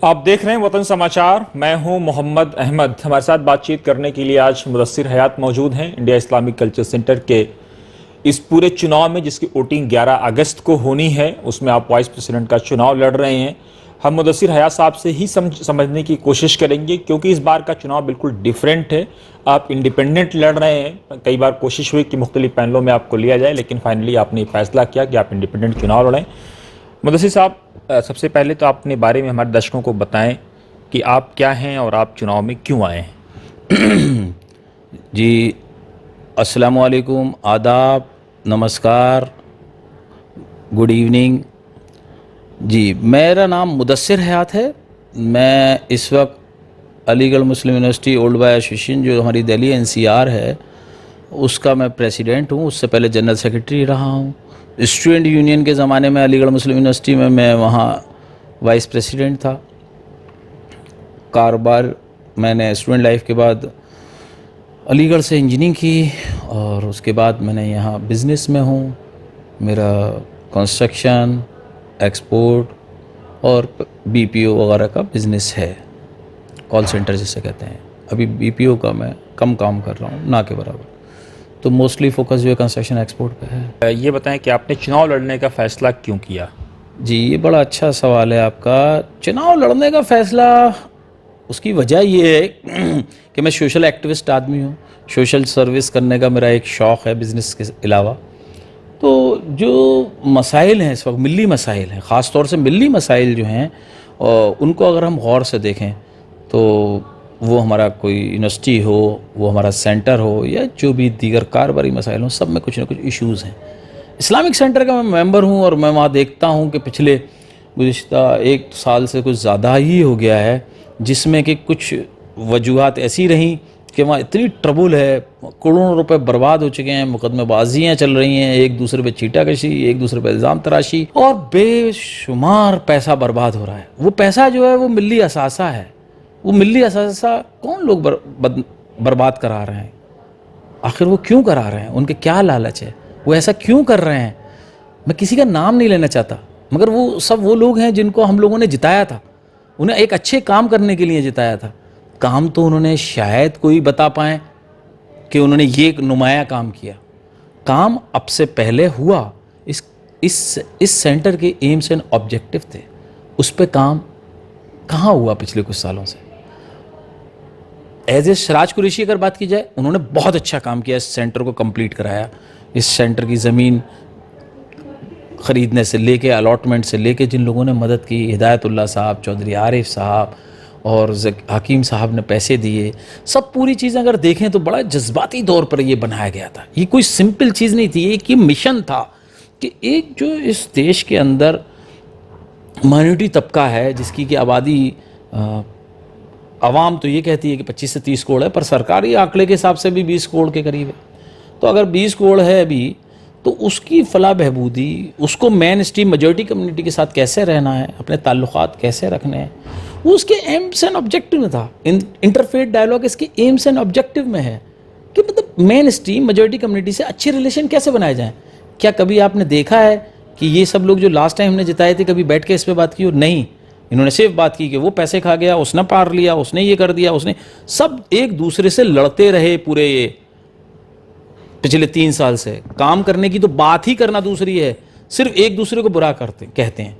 आप देख रहे हैं वतन समाचार। मैं हूं मोहम्मद अहमद। हमारे साथ बातचीत करने के लिए आज मुदस्सिर हयात मौजूद हैं। इंडिया इस्लामिक कल्चर सेंटर के इस पूरे चुनाव में जिसकी वोटिंग 11 अगस्त को होनी है, उसमें आप वाइस प्रेसिडेंट का चुनाव लड़ रहे हैं। हम मुदस्सिर हयात साहब से ही समझने की कोशिश करेंगे, क्योंकि इस बार का चुनाव बिल्कुल डिफरेंट है। आप इंडिपेंडेंट लड़ रहे हैं। कई बार कोशिश हुई कि मुख्तलिफ पैनलों में आपको लिया जाए, लेकिन फाइनली आपने फैसला किया कि आप इंडिपेंडेंट चुनाव लड़ें। मुदस्सिर साहब, सबसे पहले तो अपने बारे में हमारे दर्शकों को बताएं कि आप क्या हैं और आप चुनाव में क्यों आए हैं। जी, अस्सलाम वालेकुम, आदाब, नमस्कार, गुड इवनिंग। जी, मेरा नाम मुदस्सिर हयात है। मैं इस वक्त अलीगढ़ मुस्लिम यूनिवर्सिटी ओल्ड बॉय एसोसिएशन, जो हमारी दिल्ली एनसीआर है, उसका मैं प्रेसिडेंट हूँ। उससे पहले जनरल सेक्रेटरी रहा हूँ। स्टूडेंट यूनियन के ज़माने में अलीगढ़ मुस्लिम यूनिवर्सिटी में मैं वहाँ वाइस प्रेसिडेंट था। कारोबार मैंने स्टूडेंट लाइफ के बाद अलीगढ़ से इंजीनियरिंग की, और उसके बाद मैंने यहाँ बिज़नेस में हूँ। मेरा कंस्ट्रक्शन, एक्सपोर्ट और बीपीओ वगैरह का बिज़नेस है, कॉल सेंटर जिसे कहते हैं। अभी बीपीओ का मैं कम काम कर रहा हूँ, ना के बराबर। तो मोस्टली फोकस जो है कंस्ट्रक्शन एक्सपोर्ट पे है। ये बताएं कि आपने चुनाव लड़ने का फैसला क्यों किया। जी, ये बड़ा अच्छा सवाल है आपका। चुनाव लड़ने का फ़ैसला, उसकी वजह ये है कि मैं सोशल एक्टिविस्ट आदमी हूँ। सोशल सर्विस करने का मेरा एक शौक़ है बिज़नेस के अलावा। तो जो मसाइल हैं इस वक्त, मिली मसाइल हैं, ख़ास तौर से मिली मसाइल जो हैं, उनको अगर हम गौर से देखें तो वो हमारा कोई यूनिवर्सिटी हो, वो हमारा सेंटर हो, या जो भी दीगर कारोबारी मसाइल हों, सब में कुछ ना कुछ इश्यूज़ हैं। इस्लामिक सेंटर का मैं मेंबर हूँ, और मैं वहाँ देखता हूँ कि पिछले गुज़िश्ता 1 साल से कुछ ज़्यादा ही हो गया है, जिसमें कि कुछ वजूहात ऐसी रहीं कि वहाँ इतनी ट्रबल है, करोड़ों रुपए बर्बाद हो चुके हैं, मुकदमेबाजियाँ चल रही हैं, एक दूसरे पे चीटाकशी, एक दूसरे पे इल्ज़ाम तराशी, और बेशुमार पैसा बर्बाद हो रहा है। वो पैसा जो है वो मिली असासा है। वो मिली असासा कौन लोग बर्बाद करा रहे हैं? आखिर वो क्यों करा रहे हैं? उनके क्या लालच है? वो ऐसा क्यों कर रहे हैं? मैं किसी का नाम नहीं लेना चाहता, मगर वो सब वो लोग हैं जिनको हम लोगों ने जिताया था। उन्हें एक अच्छे काम करने के लिए जिताया था। काम तो उन्होंने शायद कोई बता पाएँ कि उन्होंने ये नुमाया काम किया। काम अब से पहले हुआ। इस सेंटर के एम्स एंड ऑब्जेक्टिव थे, उस पे काम कहाँ हुआ पिछले कुछ सालों से? एज ए सिराज कुरैशी अगर बात की जाए, उन्होंने बहुत अच्छा काम किया, इस सेंटर को कंप्लीट कराया। इस सेंटर की ज़मीन ख़रीदने से लेके, अलॉटमेंट से लेके, जिन लोगों ने मदद की, हिदायतुल्लाह साहब, चौधरी आरिफ साहब और हकीम साहब ने पैसे दिए, सब पूरी चीज़ें अगर देखें तो बड़ा जज्बाती तौर पर ये बनाया गया था। ये कोई सिंपल चीज़ नहीं थी, एक ये मिशन था कि एक जो इस देश के अंदर माइनॉरिटी तबका है, जिसकी कि आबादी, आवाम तो ये कहती है कि 25 से 30 करोड़ है, पर सरकारी आंकड़े के हिसाब से भी 20 करोड़ के करीब है। तो अगर 20 करोड़ है अभी, तो उसकी फलाह बहबूदी, उसको मेन स्ट्रीम मेजॉरिटी कम्युनिटी के साथ कैसे रहना है, अपने ताल्लुकात कैसे रखने हैं, वो उसके एम्स एंड ऑब्जेक्टिव में था। इंटरफेथ डायलॉग इसके एम्स एंड ऑब्जेक्टिव में है कि मतलब मेन स्ट्रीम मेजॉरिटी कम्युनिटी से अच्छे रिलेशन कैसे बनाए जाएँ। क्या कभी आपने देखा है कि ये सब लोग जो लास्ट टाइम हमने जिताए थे, कभी बैठ के इस पर बात की हो? नहीं। इन्होंने सिर्फ बात की कि वो पैसे खा गया, उसने पार लिया, उसने ये कर दिया, उसने, सब एक दूसरे से लड़ते रहे पूरे ये पिछले 3 साल से। काम करने की तो बात ही करना दूसरी है, सिर्फ एक दूसरे को बुरा कहते हैं।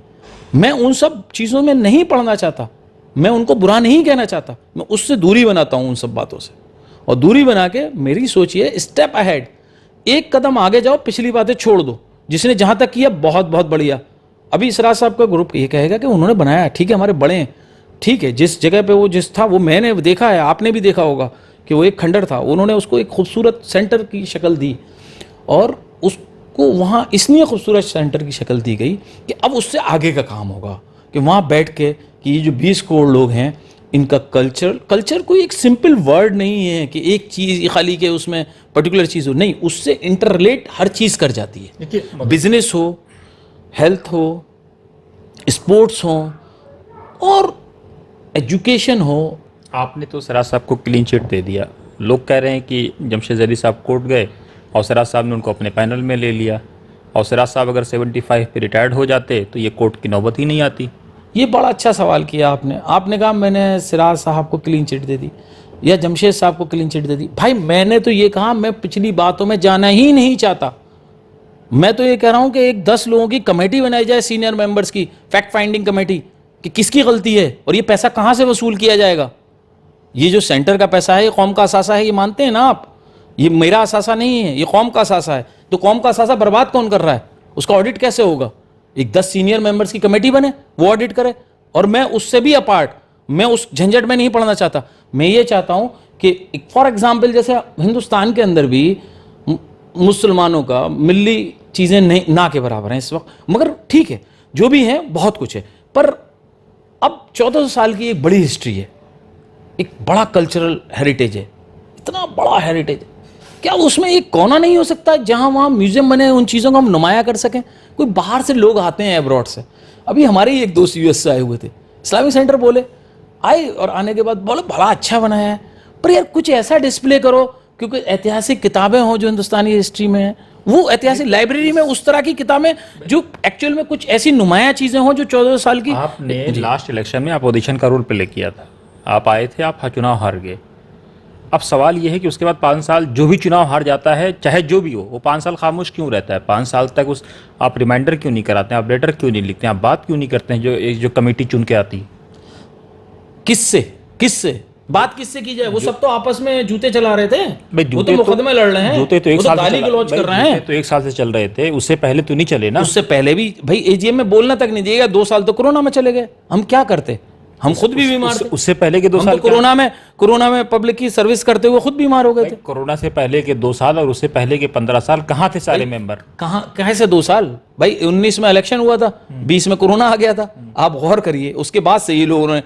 मैं उन सब चीज़ों में नहीं पढ़ना चाहता, मैं उनको बुरा नहीं कहना चाहता, मैं उससे दूरी बनाता हूँ उन सब बातों से। और दूरी बना के मेरी सोच ये, स्टेप अहेड, एक कदम आगे जाओ, पिछली बातें छोड़ दो। जिसने जहाँ तक किया बहुत बहुत बढ़िया। अभी इसराज साहब का ग्रुप ये कहेगा कि उन्होंने बनाया, ठीक है, हमारे बड़े हैं, ठीक है, जिस जगह पे वो जिस था वो मैंने देखा है, आपने भी देखा होगा कि वो एक खंडर था, उन्होंने उसको एक खूबसूरत सेंटर की शक्ल दी, और उसको वहाँ इसलिए खूबसूरत सेंटर की शक्ल दी गई कि अब उससे आगे का काम होगा, कि वहाँ बैठ के कि ये जो 20 करोड़ लोग हैं, इनका कल्चर कोई एक सिंपल वर्ड नहीं है कि एक चीज़ खाली के उसमें पर्टिकुलर चीज़ हो, नहीं, उससे इंटर रिलेट हर चीज़ कर जाती है। बिजनेस हो, हेल्थ हो, स्पोर्ट्स हो, और एजुकेशन हो। आपने तो सिराज साहब को क्लीन चिट दे दिया। लोग कह रहे हैं कि जमशेद अली साहब कोर्ट गए और सिराज साहब ने उनको अपने पैनल में ले लिया, और सिराज साहब अगर 75 पे रिटायर्ड हो जाते तो ये कोर्ट की नौबत ही नहीं आती। ये बड़ा अच्छा सवाल किया आपने। आपने कहा मैंने सिराज साहब को क्लीन चिट दे दी या जमशेद साहब को क्लीन चिट दे दी। भाई मैंने तो ये कहा मैं पिछली बातों में जाना ही नहीं चाहता। मैं तो ये कह रहा हूं कि एक 10 लोगों की कमेटी बनाई जाए, सीनियर मेंबर्स की फैक्ट फाइंडिंग कमेटी, कि किसकी गलती है और ये पैसा कहां से वसूल किया जाएगा। ये जो सेंटर का पैसा है ये कौम का असासा है, ये मानते हैं ना आप। ये मेरा असासा नहीं है, ये कौम का असासा है। तो कौम का असासा बर्बाद कौन कर रहा है, उसका ऑडिट कैसे होगा। एक 10 सीनियर मेंबर्स की कमेटी बने, वो ऑडिट करे। और मैं उससे भी अपार्ट, मैं उस झंझट में नहीं पड़ना चाहता। मैं ये चाहता हूं कि फॉर एग्जाम्पल जैसे हिंदुस्तान के अंदर भी मुसलमानों का मिली चीज़ें नहीं ना के बराबर हैं इस वक्त, मगर ठीक है जो भी है बहुत कुछ है। पर अब 1400 साल की एक बड़ी हिस्ट्री है, एक बड़ा कल्चरल हेरिटेज है, इतना बड़ा हेरिटेज है। क्या उसमें एक कोना नहीं हो सकता जहां वहां म्यूजियम बने, उन चीज़ों को हम नुमाया कर सकें। कोई बाहर से लोग आते हैं अब्रॉड से। अभी हमारे ही एक दोस्त यूएस से आए हुए थे, इस्लामिक सेंटर बोले, आए और आने के बाद बोले बड़ा अच्छा बनाया है, पर यार कुछ ऐसा डिस्प्ले करो क्योंकि ऐतिहासिक किताबें हों जो हिंदुस्तानी हिस्ट्री में है, वो ऐतिहासिक लाइब्रेरी में उस तरह की किताबें जो एक्चुअल में कुछ ऐसी नुमाया चीज़ें हों जो 14 साल की। आपने लास्ट इलेक्शन में अपोजिशन का रोल प्ले किया था, आप आए थे, आप चुनाव हार गए। अब सवाल यह है कि उसके बाद 5 साल जो भी चुनाव हार जाता है, चाहे जो भी हो, वो 5 साल खामोश क्यों रहता है। 5 साल तक उस आप रिमाइंडर क्यों नहीं कराते हैं, आप लेटर क्यों नहीं लिखते हैं, आप बात क्यों नहीं करते हैं जो कमेटी चुन के आती है। किससे बात किससे की जाए। वो सब तो आपस में जूते चला रहे थे, भाई वो तो मुकदमे लड़ रहे हैं, जूते तो एक साल गाली गलौज कर रहे हैं। तो 1 साल से चल रहे थे, उससे पहले तो नहीं चले ना। उससे पहले भी भाई एजीएम में बोलना तक नहीं दिएगा। 2 साल तो कोरोना में चले गए, हम क्या करते, हम खुद भी बीमार थे। उससे पहले के 2 साल तो कोरोना में पब्लिक की सर्विस करते हुए खुद बीमार हो गए थे। कोरोना से पहले के 2 साल और उससे पहले के 15 साल कहाँ थे सारे मेंबर। कहाँ से 2 साल भाई। 19 में इलेक्शन हुआ था, 20 में कोरोना आ गया था। आप गौर करिए, उसके बाद से ये लोगों ने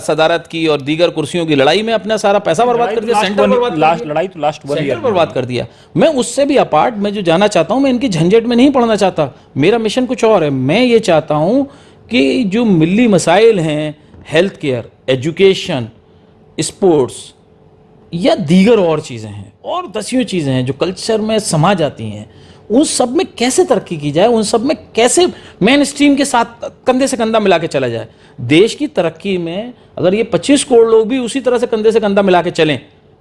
सदारत की और दीगर कुर्सियों की लड़ाई में अपना सारा पैसा बर्बाद कर दिया। सेंटर बर्बाद कर दिया। मैं उससे भी अपार्ट, मैं जो जाना चाहता हूं, मैं इनकी झंझट में नहीं पड़ना चाहता। मेरा मिशन कुछ और है। मैं ये चाहता हूं कि जो मिली मसाइल हैं, हेल्थ केयर, एजुकेशन, स्पोर्ट्स या दीगर और चीज़ें हैं, और दसियों चीज़ें हैं जो कल्चर में समा जाती हैं, उन सब में कैसे तरक्की की जाए, उन सब में कैसे मेन स्ट्रीम के साथ कंधे से कंधा मिला के चला जाए। देश की तरक्की में अगर ये 25 करोड़ लोग भी उसी तरह से कंधे से कंधा मिला के चलें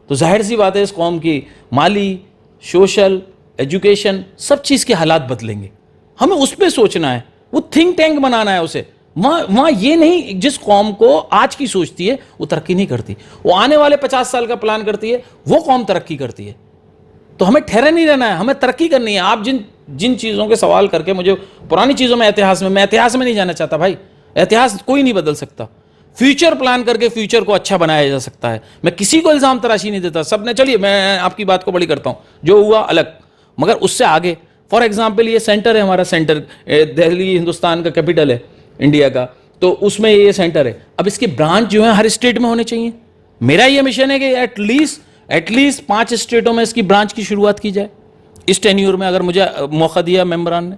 तो जाहिर सी बात है इस कौम की माली, सोशल, एजुकेशन, सब चीज़ के हालात बदलेंगे। हमें उस पर सोचना है, वो थिंक टैंक बनाना है उसे। वहाँ ये नहीं, जिस कौम को आज की सोचती है वो तरक्की नहीं करती, वो आने वाले 50 साल का प्लान करती है, वो कौम तरक्की करती है। तो हमें ठहरे नहीं रहना है, हमें तरक्की करनी है। आप जिन चीज़ों के सवाल करके मुझे पुरानी चीज़ों में, मैं इतिहास में नहीं जाना चाहता भाई। इतिहास कोई नहीं बदल सकता। फ्यूचर प्लान करके फ्यूचर को अच्छा बनाया जा सकता है। मैं किसी को इल्ज़ाम तराशी नहीं देता। सब ने, चलिए मैं आपकी बात को बड़ी करता हूँ, जो हुआ अलग, मगर उससे आगे फॉर एग्जाम्पल ये सेंटर है हमारा, सेंटर दिल्ली हिंदुस्तान का कैपिटल है इंडिया का, तो उसमें ये सेंटर है। अब इसके ब्रांच जो है हर स्टेट में होने चाहिए। मेरा ये मिशन है कि एटलीस्ट 5 स्टेटों में इसकी ब्रांच की शुरुआत की जाए इस टेन्यूर में, अगर मुझे मौका दिया मेंबरान ने।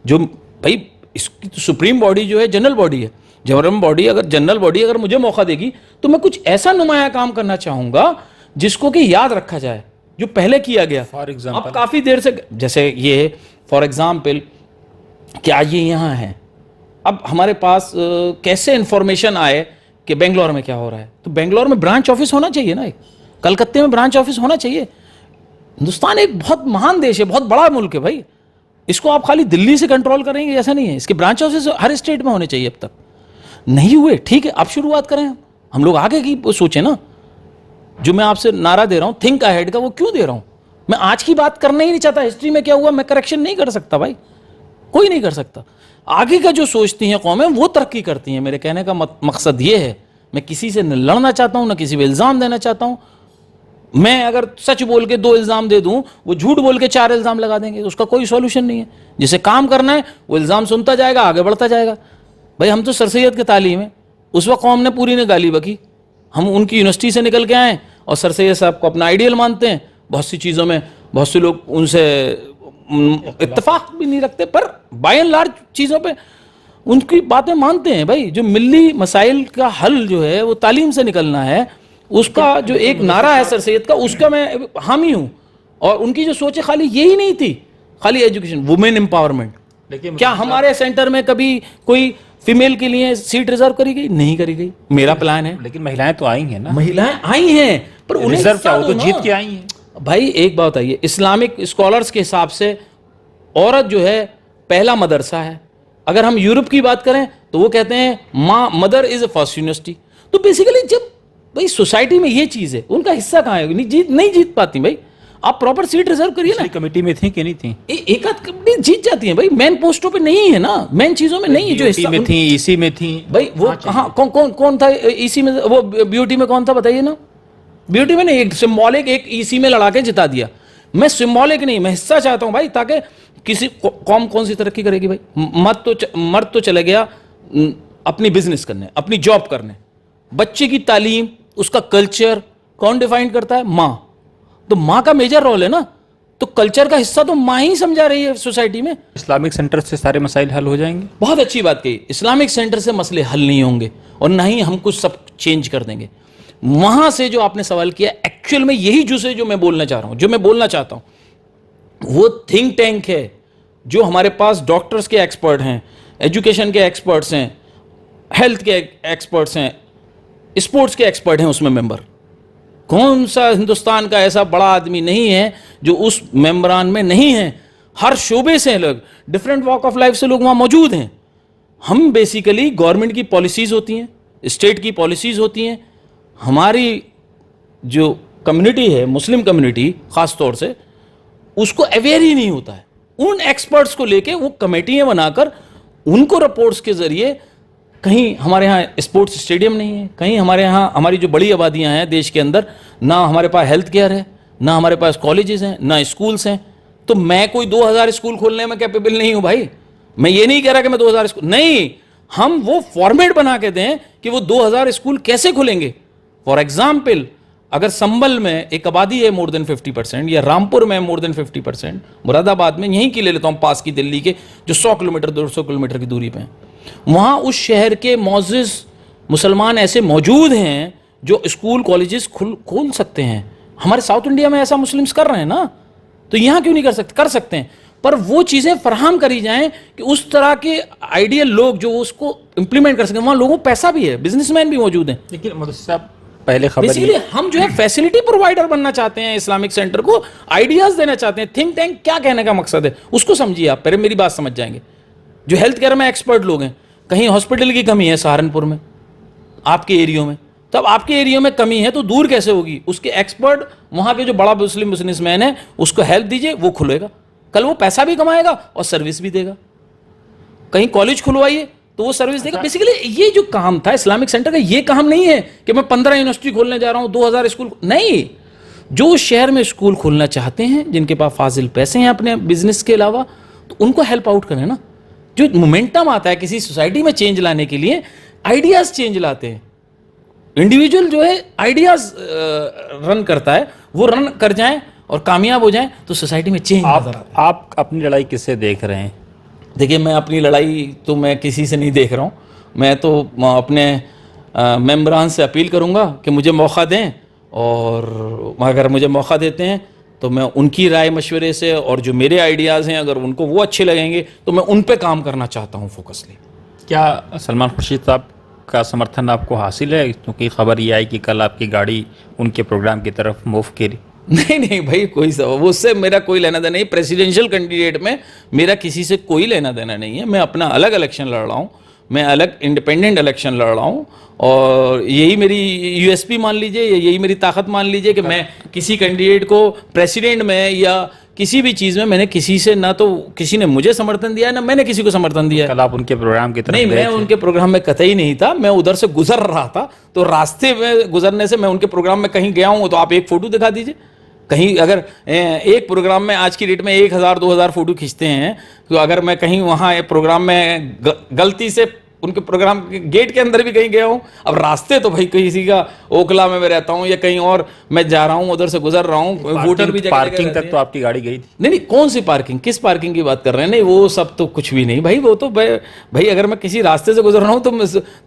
जो भाई इसकी तो सुप्रीम बॉडी जो है जनरल बॉडी है, जनरल बॉडी अगर मुझे मौका देगी तो मैं कुछ ऐसा नुमाया काम करना चाहूंगा जिसको कि याद रखा जाए जो पहले किया गया। फॉर एग्जाम्पल अब काफी देर से, जैसे ये फॉर एग्जाम्पल कि आज ये यहाँ है, अब हमारे पास कैसे इंफॉर्मेशन आए कि बेंगलोर में क्या हो रहा है, तो बेंगलोर में ब्रांच ऑफिस होना चाहिए ना, एक कलकत्ते में ब्रांच ऑफिस होना चाहिए। हिंदुस्तान एक बहुत महान देश है, बहुत बड़ा मुल्क है भाई। इसको आप खाली दिल्ली से कंट्रोल करेंगे ऐसा नहीं है, इसके ब्रांच ऑफिस हर स्टेट में होने चाहिए। अब तक नहीं हुए, ठीक है, अब शुरुआत करें। हम लोग आगे की सोचें ना। जो मैं आपसे नारा दे रहा हूँ थिंक अहेड का, वो क्यों दे रहा हूँ? मैं आज की बात करना ही नहीं चाहता। हिस्ट्री में क्या हुआ मैं करेक्शन नहीं कर सकता भाई, कोई नहीं कर सकता। आगे का जो सोचती हैं कौमें वो तरक्की करती हैं। मेरे कहने का मकसद ये है, मैं किसी से न लड़ना चाहता हूँ, ना किसी पे इल्ज़ाम देना चाहता हूँ। मैं अगर सच बोल के 2 इल्ज़ाम दे दूँ, वो झूठ बोल के 4 इल्ज़ाम लगा देंगे, उसका कोई सॉल्यूशन नहीं है। जिसे काम करना है वो इल्ज़ाम सुनता जाएगा, आगे बढ़ता जाएगा। भाई हम तो सर सैयद के तालीम है, उस वक्त कौम ने पूरी ने गाली बकी, हम उनकी यूनिवर्सिटी से निकल के आए और सर सैयद साहब को अपना आइडियल मानते हैं। बहुत सी चीज़ों में बहुत से लोग उनसे इत्तेफाक भी नहीं रखते, पर बाय एंड लार्ज चीज़ों पे उनकी बातें मानते हैं। भाई जो मिली मसाइल का हल जो है वो तालीम से निकलना है, उसका जो एक नारा है सर सैयद का, उसका मैं हामी हूँ। और उनकी जो सोच है खाली यही नहीं थी, खाली एजुकेशन, वुमेन एम्पावरमेंट। क्या हमारे सेंटर में कभी कोई फीमेल के लिए सीट रिजर्व करी गई? नहीं करी गई। मेरा प्लान है। लेकिन महिलाएं तो आई हैं ना, महिलाएं आई हैं पर उन्हें रिजर्व क्या, हिस्सा वो तो दो जीत ना। के आई हैं। भाई एक बात बताइए, इस्लामिक स्कॉलर्स के हिसाब से औरत जो है पहला मदरसा है। अगर हम यूरोप की बात करें तो वो कहते हैं माँ mother is a first university. तो बेसिकली जब भाई सोसाइटी में ये चीज है, उनका हिस्सा कहाँ है? नहीं जीत पाती भाई। आप प्रॉपर सीट रिजर्व करिए ना। कमेटी में थी कि नहीं थी? एक आध कंपनी जीत जाती है भाई, मेन पोस्टों पे नहीं है ना, मेन चीजों में नहीं है। जो हिस्सा में थी, इसी में थी भाई वो हाँ, कौन था इसी में? वो ब्यूटी में कौन था बताइए ना। ब्यूटी में नहीं, एक सिंबॉलिक एक इसी में लड़ा के जिता दिया। मैं सिंबॉलिक नहीं, मैं हिस्सा चाहता हूं भाई, ताकि किसी कौम कौन सी तरक्की करेगी भाई? मर्द तो चले गया अपनी बिजनेस करने, अपनी जॉब करने। बच्चे की तालीम, उसका कल्चर कौन डिफाइन करता है? माँ। तो माँ का मेजर रोल है ना। तो कल्चर का हिस्सा तो माँ ही समझा रही है सोसाइटी में। इस्लामिक सेंटर से सारे मसाइल हल हो जाएंगे? बहुत अच्छी बात कही। इस्लामिक सेंटर से मसले हल नहीं होंगे और ना ही हम कुछ सब चेंज कर देंगे। वहां से जो आपने सवाल किया, एक्चुअल में यही जो मैं बोलना चाह रहा हूं, जो मैं बोलना चाहता हूं, वो थिंक टैंक है। जो हमारे पास डॉक्टर्स के एक्सपर्ट हैं, एजुकेशन के एक्सपर्ट्स हैं, हेल्थ के एक्सपर्ट्स हैं, स्पोर्ट्स के एक्सपर्ट हैं उसमें मेंबर। कौन सा हिंदुस्तान का ऐसा बड़ा आदमी नहीं है जो उस मेंबरान में नहीं है? हर शोबे से लोग, डिफरेंट वॉक ऑफ लाइफ से लोग वहां मौजूद हैं। हम बेसिकली गवर्नमेंट की पॉलिसीज होती हैं, स्टेट की पॉलिसीज होती हैं, हमारी जो कम्युनिटी है, मुस्लिम कम्युनिटी खास तौर से, उसको अवेयर ही नहीं होता है। उन एक्सपर्ट्स को लेके वो कमेटियां बनाकर उनको रिपोर्ट्स के जरिए, कहीं हमारे यहाँ स्पोर्ट्स स्टेडियम नहीं है, कहीं हमारे यहाँ हमारी जो बड़ी आबादियाँ हैं देश के अंदर, ना हमारे पास हेल्थ केयर है, ना हमारे पास कॉलेजेस हैं, ना स्कूल्स हैं। तो मैं कोई 2000 स्कूल खोलने में कैपेबल नहीं हूँ भाई। मैं ये नहीं कह रहा कि मैं 2000 स्कूल नहीं, हम वो फॉर्मेट बना के दें कि वो 2000 स्कूल कैसे खुलेंगे। फॉर एग्जाम्पल, अगर संभल में एक आबादी है मोर देन 50%, या रामपुर में मोर देन 50%, मुरादाबाद में, यहीं की ले लेता हूँ पास की दिल्ली के, जो 100 किलोमीटर 200 किलोमीटर की दूरी पे हैं, वहाँ उस शहर के मौजिज़ मुसलमान ऐसे मौजूद हैं जो स्कूल कॉलेजेस खोल सकते हैं। हमारे साउथ इंडिया में ऐसा मुस्लिम्स कर रहे हैं ना, तो यहाँ क्यों नहीं कर सकते? कर सकते हैं, पर वो चीज़ें फराहम करी जाएं कि उस तरह के आइडियल लोग जो उसको इंप्लीमेंट कर सकें। वहाँ लोगों को पैसा भी है, बिजनेसमैन भी मौजूद हैं। लेकिन मुदस्सिर साहब, पहले खबर बेसिकली हम जो है फैसिलिटी प्रोवाइडर बनना चाहते हैं, इस्लामिक सेंटर को आइडियाज देना चाहते हैं। थिंक टैंक क्या कहने का मकसद है उसको समझिए आप, पहले मेरी बात समझ जाएंगे। जो हेल्थ केयर में एक्सपर्ट लोग हैं, कहीं हॉस्पिटल की कमी है सहारनपुर में, आपके एरियो में, तब आपके एरिया में कमी है तो दूर कैसे होगी? उसके एक्सपर्ट वहां के जो बड़ा मुस्लिम बिजनेसमैन है उसको हेल्प दीजिए, वो खुलेगा, कल वो पैसा भी कमाएगा और सर्विस भी देगा। कहीं कॉलेज खुलवाइए तो वो सर्विस देगा। बेसिकली ये जो काम था इस्लामिक सेंटर का, ये काम नहीं है कि मैं 15 यूनिवर्सिटी खोलने जा रहा हूं, 2000 स्कूल नहीं। जो शहर में स्कूल खोलना चाहते हैं, जिनके पास फाजिल पैसे हैं अपने बिजनेस के अलावा, तो उनको हेल्प आउट करें ना। जो मोमेंटम आता है किसी सोसाइटी में चेंज लाने के लिए, आइडियाज चेंज लाते हैं। इंडिविजुअल जो है आइडियाज रन करता है, वो रन कर जाएं और कामयाब हो जाएं तो सोसाइटी में चेंज नजर आता है। आप अपनी लड़ाई किससे देख रहे हैं? देखिए, मैं अपनी लड़ाई तो मैं किसी से नहीं देख रहा हूँ। मैं तो अपने मेंबरान से अपील करूँगा कि मुझे मौका दें, और अगर मुझे मौका देते हैं तो मैं उनकी राय मशवरे से, और जो मेरे आइडियाज़ हैं अगर उनको वो अच्छे लगेंगे तो मैं उन पे काम करना चाहता हूँ फोकसली। क्या सलमान खुर्शीद साहब का समर्थन आपको हासिल है? क्योंकि खबर ये आई कि कल आपकी गाड़ी उनके प्रोग्राम की तरफ मूव करी। नहीं भाई, कोई सबब उससे मेरा कोई लेना देना नहीं। प्रेसिडेंशियल कैंडिडेट में मेरा किसी से कोई लेना देना नहीं है। मैं अपना अलग इलेक्शन लड़ रहा हूँ, मैं अलग इंडिपेंडेंट इलेक्शन लड़ रहा हूँ, और यही मेरी यूएसपी मान लीजिए, यही मेरी ताकत मान लीजिए कि मैं किसी कैंडिडेट को प्रेसिडेंट में या किसी भी चीज़ में मैंने किसी से, ना तो किसी ने मुझे समर्थन दिया है ना मैंने किसी को समर्थन दिया है। कल आप उनके प्रोग्राम की तरफ नहीं, मैं उनके प्रोग्राम में कतई नहीं था। मैं उधर से गुजर रहा था, तो रास्ते में गुजरने से मैं उनके प्रोग्राम में कहीं गया हूँ तो आप एक फ़ोटो दिखा दीजिए। कहीं अगर एक प्रोग्राम में आज की डेट में 1000-2000 फोटो खींचते हैं, तो अगर मैं कहीं वहाँ प्रोग्राम में गलती से उनके प्रोग्राम के गेट के अंदर भी कहीं गया हूँ, अब रास्ते तो भाई किसी का ओखला में मैं रहता हूँ या कहीं और मैं जा रहा हूँ, उधर से गुजर रहा हूँ, वोटर भी पार्किंग तक तो आपकी गाड़ी गई थी। नहीं, कौन सी पार्किंग, किस पार्किंग की बात कर रहे हैं? नहीं, वो सब तो कुछ भी नहीं भाई। वो तो भाई अगर मैं किसी रास्ते से गुजर रहा हूँ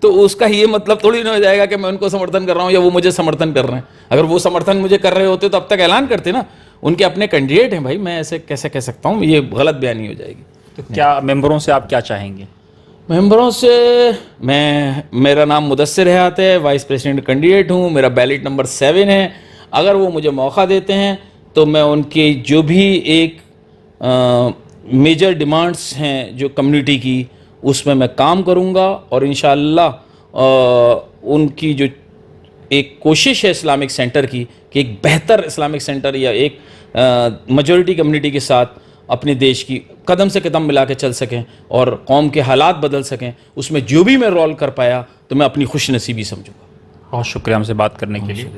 तो उसका ये मतलब थोड़ी ना हो जाएगा कि मैं उनको समर्थन कर रहा हूँ या वो मुझे समर्थन कर रहे हैं। अगर वो समर्थन मुझे कर रहे होते तो अब तक ऐलान करते ना। उनके अपने कैंडिडेट हैं भाई, मैं ऐसे कैसे कह सकता हूँ? ये गलत बयानी हो जाएगी। तो क्या मेंबरों से आप क्या चाहेंगे? मेंबरों से मेरा नाम मुदस्सिर हयात है, वाइस प्रेसिडेंट कैंडिडेट हूँ, मेरा बैलेट नंबर 7 है। अगर वो मुझे मौका देते हैं तो मैं उनकी जो भी एक मेजर डिमांड्स हैं जो कम्युनिटी की, उसमें मैं काम करूँगा और इंशाअल्लाह उनकी जो एक कोशिश है इस्लामिक सेंटर की कि एक बेहतर इस्लामिक सेंटर या एक मेजॉरिटी कम्युनिटी के साथ अपने देश की कदम से कदम मिला के चल सकें और कौम के हालात बदल सकें, उसमें जो भी मैं रोल कर पाया तो मैं अपनी खुश नसीबी समझूंगा। बहुत शुक्रिया हमसे बात करने के लिए।